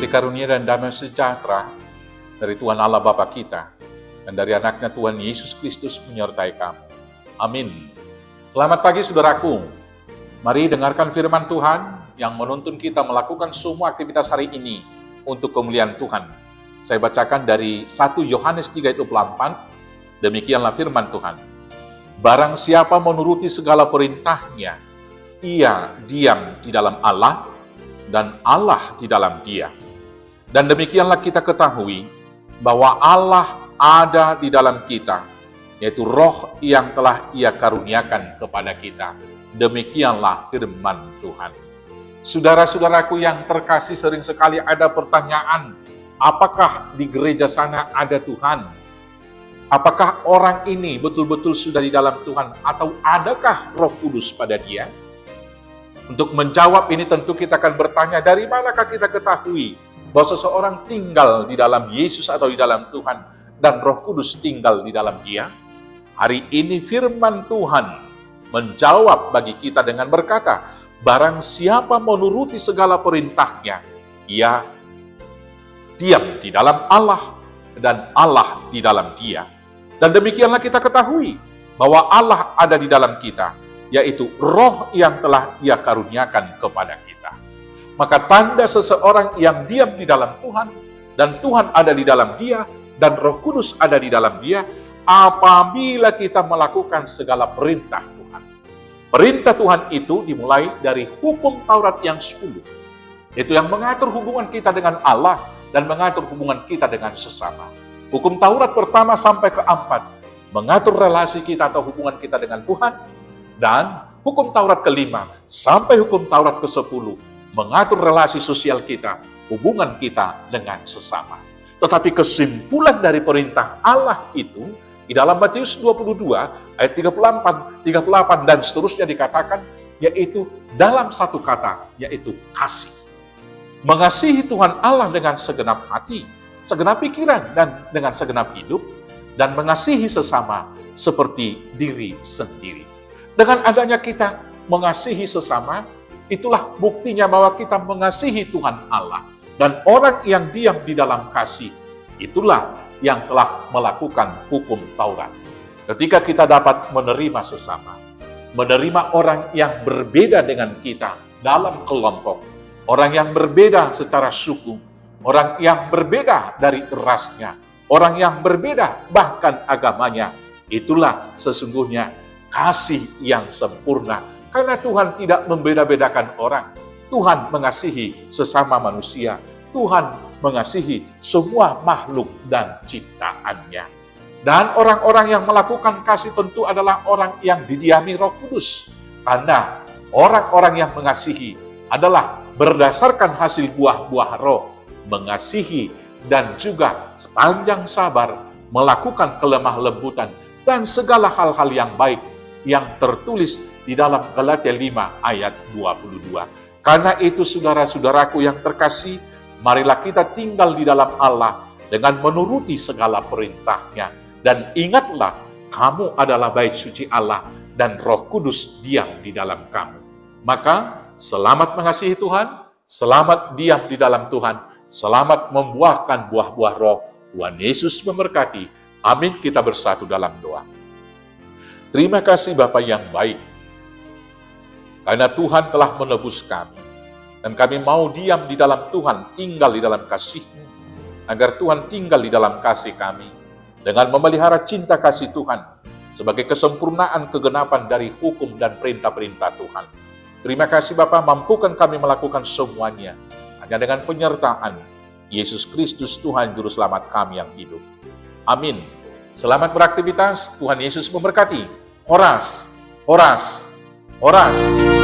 Kasih karunia dan damai sejahtera dari Tuhan Allah Bapa kita dan dari anaknya Tuhan Yesus Kristus menyertai kamu. Amin. Selamat pagi saudaraku. Mari dengarkan firman Tuhan yang menuntun kita melakukan semua aktivitas hari ini untuk kemuliaan Tuhan. Saya bacakan dari 1 Yohanes 3 ayat 24. Demikianlah firman Tuhan. Barang siapa menuruti segala perintahnya, ia diam di dalam Allah dan Allah di dalam dia. Dan demikianlah kita ketahui bahwa Allah ada di dalam kita, yaitu roh yang telah Ia karuniakan kepada kita. Demikianlah firman Tuhan. Saudara-saudaraku yang terkasih, sering sekali ada pertanyaan, apakah di gereja sana ada Tuhan? Apakah orang ini betul-betul sudah di dalam Tuhan? Atau adakah Roh Kudus pada dia? Untuk menjawab ini tentu kita akan bertanya, dari manakah kita ketahui bahwa seseorang tinggal di dalam Yesus atau di dalam Tuhan dan Roh Kudus tinggal di dalam dia? Hari ini firman Tuhan menjawab bagi kita dengan berkata, barang siapa menuruti segala perintahnya, ia diam di dalam Allah dan Allah di dalam dia. Dan demikianlah kita ketahui bahwa Allah ada di dalam kita, yaitu roh yang telah Ia karuniakan kepada kita. Maka tanda seseorang yang diam di dalam Tuhan, dan Tuhan ada di dalam dia, dan Roh Kudus ada di dalam dia, apabila kita melakukan segala perintah Tuhan. Perintah Tuhan itu dimulai dari hukum Taurat yang 10. Itu yang mengatur hubungan kita dengan Allah, dan mengatur hubungan kita dengan sesama. Hukum Taurat pertama sampai ke-4, mengatur relasi kita atau hubungan kita dengan Tuhan, dan hukum Taurat ke-5 sampai hukum Taurat ke-10 mengatur relasi sosial kita, hubungan kita dengan sesama. Tetapi kesimpulan dari perintah Allah itu di dalam Matius 22 ayat 34, 38 dan seterusnya dikatakan, yaitu dalam satu kata, yaitu kasih. Mengasihi Tuhan Allah dengan segenap hati, segenap pikiran, dan dengan segenap hidup, dan mengasihi sesama seperti diri sendiri. Dengan adanya kita mengasihi sesama, itulah buktinya bahwa kita mengasihi Tuhan Allah. Dan orang yang diam di dalam kasih, itulah yang telah melakukan hukum Taurat. Ketika kita dapat menerima sesama, menerima orang yang berbeda dengan kita dalam kelompok, orang yang berbeda secara suku, orang yang berbeda dari rasnya, orang yang berbeda bahkan agamanya, itulah sesungguhnya kasih yang sempurna. Karena Tuhan tidak membeda-bedakan orang. Tuhan mengasihi sesama manusia. Tuhan mengasihi semua makhluk dan ciptaannya. Dan orang-orang yang melakukan kasih tentu adalah orang yang didiami Roh Kudus. Karena orang-orang yang mengasihi adalah berdasarkan hasil buah-buah roh. Mengasihi dan juga sepanjang sabar, melakukan kelemah lembutan, dan segala hal-hal yang baik yang tertulis di dalam Galatia 5 ayat 22. Karena itu saudara-saudaraku yang terkasih, marilah kita tinggal di dalam Allah dengan menuruti segala perintahnya. Dan ingatlah, kamu adalah bait suci Allah dan Roh Kudus diam di dalam kamu. Maka selamat mengasihi Tuhan, selamat diam di dalam Tuhan, selamat membuahkan buah-buah roh. Tuhan Yesus memberkati. Amin. Kita bersatu dalam doa. Terima kasih Bapa yang baik, karena Tuhan telah menebus kami, dan kami mau diam di dalam Tuhan, tinggal di dalam kasih-Mu, agar Tuhan tinggal di dalam kasih kami, dengan memelihara cinta kasih Tuhan, sebagai kesempurnaan kegenapan dari hukum dan perintah-perintah Tuhan. Terima kasih Bapa, mampukan kami melakukan semuanya, hanya dengan penyertaan Yesus Kristus Tuhan Juru Selamat kami yang hidup. Amin. Selamat beraktivitas, Tuhan Yesus memberkati. Horas, horas, horas.